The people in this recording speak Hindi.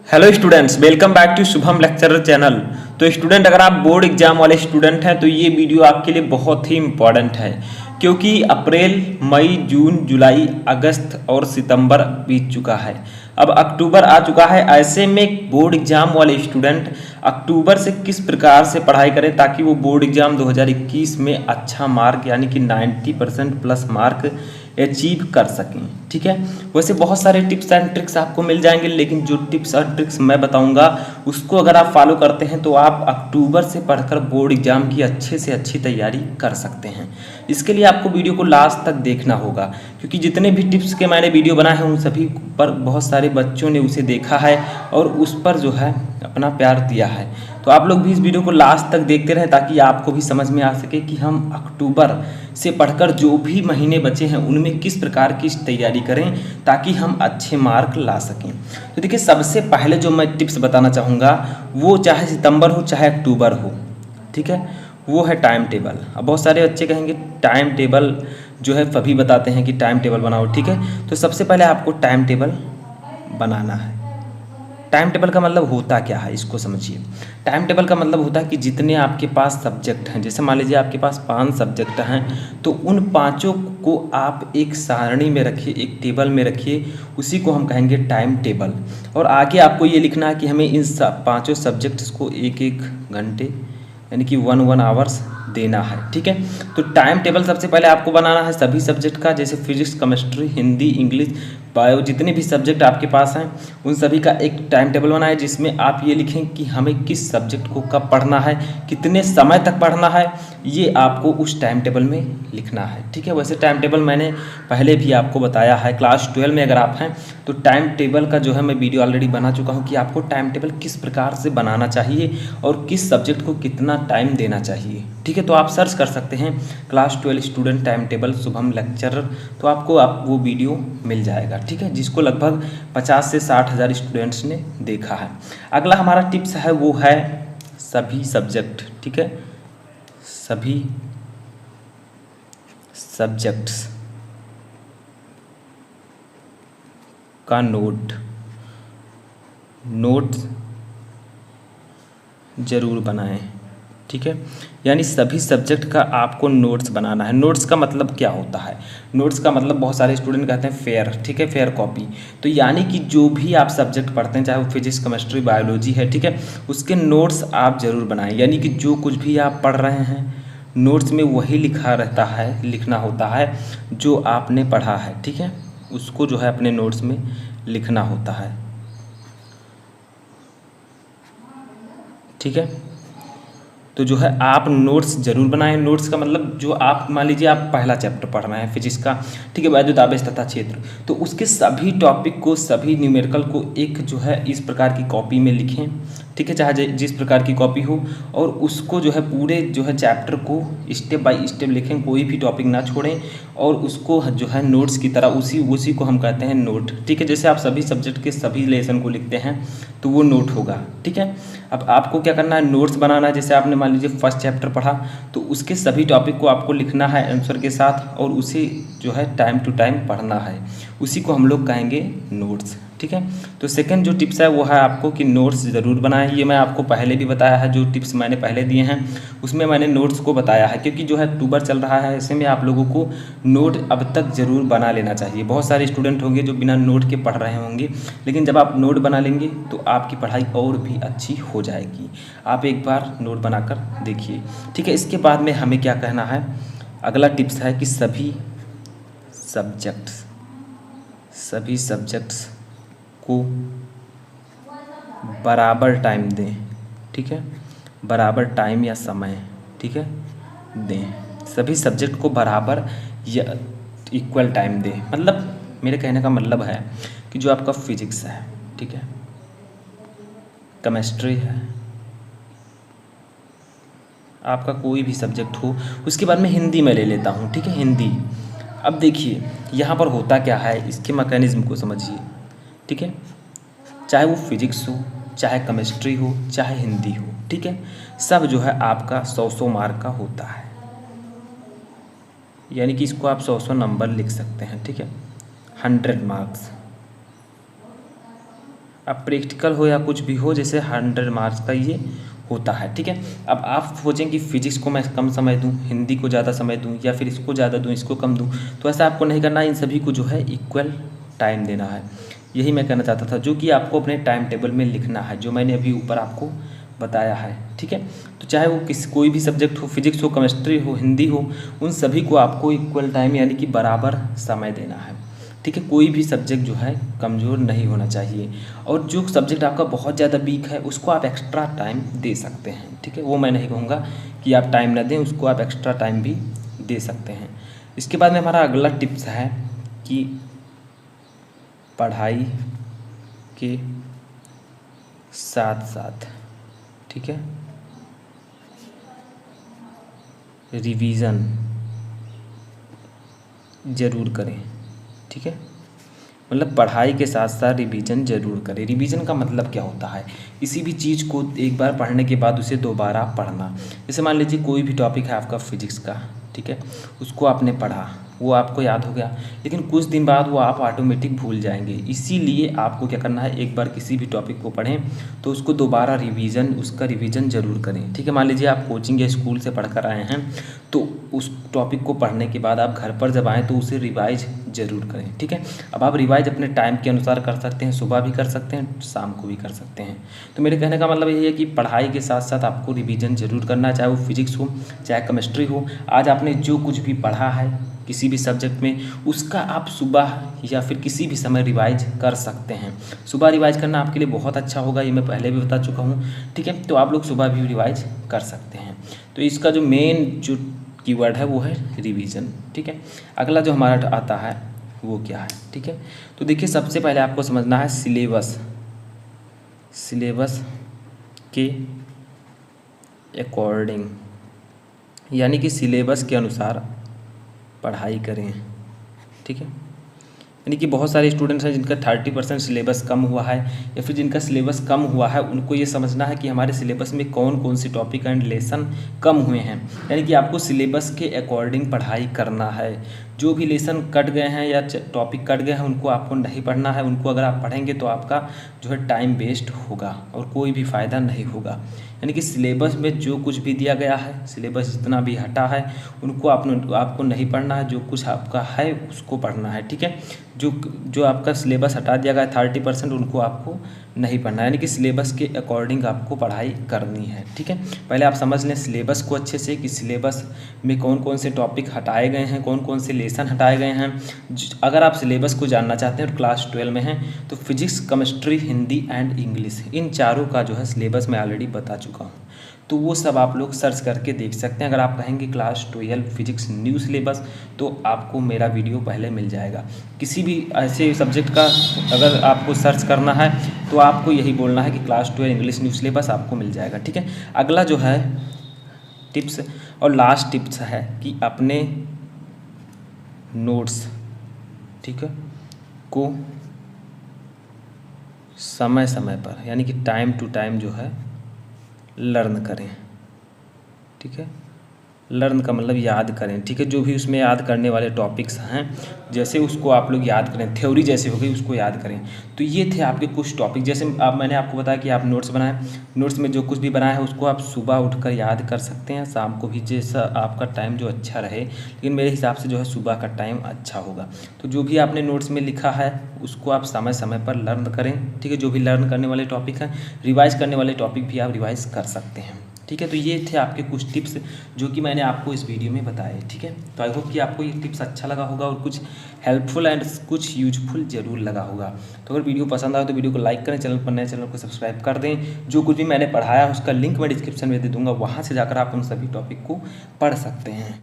Hello students, welcome back to Shubham lecturer channel. तो स्टूडेंट, अगर आप बोर्ड एग्जाम वाले स्टूडेंट हैं तो ये वीडियो आपके लिए बहुत ही इम्पॉर्टेंट है, क्योंकि अप्रैल, मई, जून, जुलाई, अगस्त और सितंबर बीत चुका है। अब अक्टूबर आ चुका है। ऐसे में बोर्ड एग्जाम वाले स्टूडेंट अक्टूबर से किस प्रकार से पढ़ाई करें ताकि वो बोर्ड एग्जाम 2021 में अच्छा मार्क यानी कि 90% प्लस मार्क अचीव कर सकें। ठीक है, वैसे बहुत सारे टिप्स एंड ट्रिक्स आपको मिल जाएंगे, लेकिन जो टिप्स और ट्रिक्स मैं बताऊंगा उसको अगर आप फॉलो करते हैं तो आप अक्टूबर से पढ़कर बोर्ड एग्जाम की अच्छे से अच्छी तैयारी कर सकते हैं। इसके लिए आपको वीडियो को लास्ट तक देखना होगा, क्योंकि जितने भी टिप्स के मैंने वीडियो बनाए हैं उन सभी पर बहुत सारे बच्चों ने उसे देखा है और उस पर जो है अपना प्यार दिया है। तो आप लोग भी इस वीडियो को लास्ट तक देखते रहें ताकि आपको भी समझ में आ सके कि हम अक्टूबर से पढ़कर जो भी महीने बचे हैं उनमें किस प्रकार की तैयारी करें ताकि हम अच्छे मार्क ला सकें। तो देखिए, सबसे पहले जो मैं टिप्स बताना चाहूँगा वो चाहे सितंबर हो चाहे अक्टूबर हो, ठीक है, वो है टाइम टेबल। अब बहुत सारे बच्चे कहेंगे टाइम टेबल जो है सभी बताते हैं कि टाइम टेबल बनाओ, ठीक है। तो सबसे पहले आपको टाइम टेबल बनाना है। टाइम टेबल का मतलब होता क्या है, इसको समझिए। टाइम टेबल का मतलब होता है कि जितने आपके पास सब्जेक्ट हैं, जैसे मान लीजिए आपके पास 5 सब्जेक्ट हैं, तो उन पाँचों को आप एक सारणी में रखिए, एक टेबल में रखिए, उसी को हम कहेंगे टाइम टेबल। और आगे आपको ये लिखना है कि हमें इन पाँचों सब्जेक्ट्स को एक एक घंटे यानी कि 1 आवर्स देना है, ठीक है। तो टाइम टेबल सबसे पहले आपको बनाना है सभी सब्जेक्ट का, जैसे physics, chemistry, Hindi, English, bio, जितने भी सब्जेक्ट आपके पास हैं उन सभी का एक टाइम टेबल बनाएं, जिसमें आप ये लिखें कि हमें किस सब्जेक्ट को कब पढ़ना है, कितने समय तक पढ़ना है, ये आपको उस टाइम टेबल में लिखना है, ठीक है। वैसे टाइम टेबल मैंने पहले भी आपको बताया है, क्लास 12 में अगर आप हैं तो टाइम टेबल का जो है मैं वीडियो ऑलरेडी बना चुका हूँ कि आपको टाइम टेबल किस प्रकार से बनाना चाहिए और किस सब्जेक्ट को कितना टाइम देना चाहिए, ठीक है। तो आप सर्च कर सकते हैं class 12 student time table Shubham lecturer, तो आपको वो वीडियो मिल जाएगा, ठीक है, जिसको लगभग 50 से 60 हज़ार स्टूडेंट्स ने देखा है। अगला हमारा टिप्स है वो है सभी सब्जेक्ट, ठीक है, सभी सब्जेक्ट्स का नोट्स ज़रूर बनाएं, ठीक है। यानी सभी सब्जेक्ट का आपको नोट्स बनाना है। नोट्स का मतलब क्या होता है? नोट्स का मतलब बहुत सारे स्टूडेंट कहते हैं फेयर, ठीक है, फेयर कॉपी। तो यानी कि जो भी आप सब्जेक्ट पढ़ते हैं, चाहे वो फिजिक्स, केमिस्ट्री, बायोलॉजी है, ठीक है, उसके नोट्स आप ज़रूर बनाएं। यानी कि जो कुछ भी आप पढ़ रहे हैं नोट्स में वही लिखा रहता है, लिखना होता है जो आपने पढ़ा है, ठीक है, उसको जो है अपने नोट्स में लिखना होता है, ठीक है। तो जो है आप नोट्स ज़रूर बनाएं। नोट्स का मतलब जो आप मान लीजिए आप पहला चैप्टर पढ़ रहे हैं फिजिक्स का, ठीक है, वैद्युत आवेश तथा क्षेत्र, तो उसके सभी टॉपिक को, सभी न्यूमेरिकल को एक जो है इस प्रकार की कॉपी में लिखें, ठीक है, चाहे जिस प्रकार की कॉपी हो, और उसको जो है पूरे जो है चैप्टर को स्टेप बाय स्टेप लिखें, कोई भी टॉपिक ना छोड़ें, और उसको जो है नोट्स की तरह उसी को हम कहते हैं नोट, ठीक है। जैसे आप सभी सब्जेक्ट के सभी लेसन को लिखते हैं तो वो नोट होगा, ठीक है। अब आपको क्या करना है, नोट्स बनाना है। जैसे आपने मान लीजिए फर्स्ट चैप्टर पढ़ा तो उसके सभी टॉपिक को आपको लिखना है आंसर के साथ, और उसे जो है टाइम टू टाइम पढ़ना है, उसी को हम लोग कहेंगे नोट्स, ठीक है। तो सेकंड जो टिप्स है वो है आपको कि नोट्स ज़रूर बनाएं। ये मैं आपको पहले भी बताया है, जो टिप्स मैंने पहले दिए हैं उसमें मैंने नोट्स को बताया है, क्योंकि जो है अक्टूबर चल रहा है, ऐसे में आप लोगों को नोट अब तक ज़रूर बना लेना चाहिए। बहुत सारे स्टूडेंट होंगे जो बिना नोट के पढ़ रहे होंगे, लेकिन जब आप नोट बना लेंगे तो आपकी पढ़ाई और भी अच्छी हो जाएगी। आप एक बार नोट बनाकर देखिए, ठीक है। इसके बाद में हमें क्या कहना है, अगला टिप्स है कि सभी सब्जेक्ट्स को बराबर टाइम दें, ठीक है, बराबर टाइम या समय, ठीक है, दें। सभी सब्जेक्ट को बराबर या इक्वल टाइम दें। मतलब मेरे कहने का मतलब है कि जो आपका फिजिक्स है, ठीक है, केमिस्ट्री है, आपका कोई भी सब्जेक्ट हो, उसके बाद में हिंदी में ले लेता हूँ, ठीक है, हिंदी। अब देखिए यहाँ पर होता क्या है, इसके मैकेनिज्म को समझिए, ठीक है। चाहे वो फिजिक्स हो, चाहे केमिस्ट्री हो, चाहे हिंदी हो, ठीक है, सब जो है आपका 100 मार्क का होता है। यानी कि इसको आप 100 नंबर लिख सकते हैं, ठीक है, 100 मार्क्स। अब प्रैक्टिकल हो या कुछ भी हो, जैसे 100 मार्क्स का ये होता है, ठीक है। अब आप सोचें कि फिजिक्स को मैं कम समय दूं, हिंदी को ज़्यादा समय दूं, या फिर इसको ज़्यादा दूं, इसको कम दूं, तो ऐसा आपको नहीं करना है। इन सभी को जो है इक्वल टाइम देना है, यही मैं कहना चाहता था, जो कि आपको अपने टाइम टेबल में लिखना है, जो मैंने अभी ऊपर आपको बताया है, ठीक है। तो चाहे वो कोई भी सब्जेक्ट हो, फिजिक्स हो, केमिस्ट्री हो, हिंदी हो, उन सभी को आपको इक्वल टाइम यानी कि बराबर समय देना है, ठीक है। कोई भी सब्जेक्ट जो है कमज़ोर नहीं होना चाहिए, और जो सब्जेक्ट आपका बहुत ज़्यादा वीक है उसको आप एक्स्ट्रा टाइम दे सकते हैं, ठीक है। वो मैं नहीं कहूँगा कि आप टाइम ना दें, उसको आप एक्स्ट्रा टाइम भी दे सकते हैं। इसके बाद में हमारा अगला टिप्स है कि पढ़ाई के साथ साथ, ठीक है, रिवीज़न ज़रूर करें, ठीक है। मतलब पढ़ाई के साथ साथ रिवीजन ज़रूर करें। रिवीजन का मतलब क्या होता है? किसी भी चीज़ को एक बार पढ़ने के बाद उसे दोबारा पढ़ना। जैसे मान लीजिए कोई भी टॉपिक है आपका फिजिक्स का, ठीक है, उसको आपने पढ़ा, वो आपको याद हो गया, लेकिन कुछ दिन बाद वो आप ऑटोमेटिक भूल जाएंगे। इसीलिए आपको क्या करना है, एक बार किसी भी टॉपिक को पढ़ें तो उसको दोबारा उसका रिवीजन ज़रूर करें, ठीक है। मान लीजिए आप कोचिंग या स्कूल से पढ़ कर आए हैं, तो उस टॉपिक को पढ़ने के बाद आप घर पर जब आएँ तो उसे रिवाइज ज़रूर करें, ठीक है। अब आप रिवाइज अपने टाइम के अनुसार कर सकते हैं, सुबह भी कर सकते हैं, शाम को भी कर सकते हैं। तो मेरे कहने का मतलब यही है कि पढ़ाई के साथ साथ आपको रिवीजन ज़रूर करना, चाहे वो फिजिक्स हो, चाहे केमिस्ट्री हो। आज आपने जो कुछ भी पढ़ा है किसी भी सब्जेक्ट में, उसका आप सुबह या फिर किसी भी समय रिवाइज कर सकते हैं। सुबह रिवाइज करना आपके लिए बहुत अच्छा होगा, ये मैं पहले भी बता चुका हूँ, ठीक है। तो आप लोग सुबह भी रिवाइज कर सकते हैं। तो इसका जो मेन जो कीवर्ड है वो है रिवीजन, ठीक है। अगला जो हमारा आता है वो क्या है, ठीक है। तो देखिए सबसे पहले आपको समझना है सिलेबस के अकॉर्डिंग, यानी कि सिलेबस के अनुसार पढ़ाई करें, ठीक है। यानी कि बहुत सारे स्टूडेंट्स हैं जिनका 30% सिलेबस कम हुआ है, या फिर जिनका सिलेबस कम हुआ है, उनको ये समझना है कि हमारे सिलेबस में कौन कौन से टॉपिक एंड लेसन कम हुए हैं। यानी कि आपको सिलेबस के अकॉर्डिंग पढ़ाई करना है। जो भी लेसन कट गए हैं या टॉपिक कट गए हैं उनको आपको नहीं पढ़ना है। उनको अगर आप पढ़ेंगे तो आपका जो है टाइम वेस्ट होगा और कोई भी फ़ायदा नहीं होगा। यानी कि सिलेबस में जो कुछ भी दिया गया है, सिलेबस जितना भी हटा है, उनको आपको नहीं पढ़ना है। जो कुछ आपका है उसको पढ़ना है, ठीक है। जो आपका सिलेबस हटा दिया गया 30%, उनको आपको नहीं पढ़ना है। यानी कि सिलेबस के अकॉर्डिंग आपको पढ़ाई करनी है, ठीक है। पहले आप समझ लें सिलेबस को अच्छे से कि सिलेबस में कौन कौन से टॉपिक हटाए गए हैं, कौन कौन से लेसन हटाए गए हैं। अगर आप सिलेबस को जानना चाहते हैं और क्लास 12 में हैं तो physics, chemistry, Hindi and English, इन चारों का जो है सिलेबस मैं ऑलरेडी बता चुका हूँ। तो वो सब आप लोग सर्च करके देख सकते हैं। अगर आप कहेंगे क्लास 12 फिजिक्स न्यू सिलेबस, तो आपको मेरा वीडियो पहले मिल जाएगा। किसी भी ऐसे सब्जेक्ट का अगर आपको सर्च करना है तो आपको यही बोलना है कि क्लास 12 इंग्लिश न्यू सिलेबस, आपको मिल जाएगा, ठीक है। अगला जो है टिप्स और लास्ट टिप्स है कि अपने नोट्स, ठीक है, को समय समय पर यानी कि टाइम टू टाइम जो है लर्न करें, ठीक है। लर्न का मतलब याद करें, ठीक है। जो भी उसमें याद करने वाले टॉपिक्स हैं, जैसे उसको आप लोग याद करें, थ्योरी जैसे हो गई उसको याद करें। तो ये थे आपके कुछ टॉपिक। जैसे मैंने आपको बताया कि आप नोट्स बनाएं, नोट्स में जो कुछ भी बनाया है उसको आप सुबह उठकर याद कर सकते हैं, शाम को भी, जैसा आपका टाइम जो अच्छा रहे, लेकिन मेरे हिसाब से जो है सुबह का टाइम अच्छा होगा। तो जो भी आपने नोट्स में लिखा है उसको आप समय समय पर लर्न करें, ठीक है। जो भी लर्न करने वाले टॉपिक हैं, रिवाइज करने वाले टॉपिक भी आप रिवाइज कर सकते हैं, ठीक है। तो ये थे आपके कुछ टिप्स जो कि मैंने आपको इस वीडियो में बताए, ठीक है। तो आई होप कि आपको ये टिप्स अच्छा लगा होगा और कुछ हेल्पफुल एंड कुछ यूजफुल ज़रूर लगा होगा। तो अगर वीडियो पसंद आए तो वीडियो को लाइक करें, चैनल पर नए चैनल को सब्सक्राइब कर दें। जो कुछ भी मैंने पढ़ाया उसका लिंक मैं डिस्क्रिप्शन में दे दूँगा, वहाँ से जाकर आप उन सभी टॉपिक को पढ़ सकते हैं।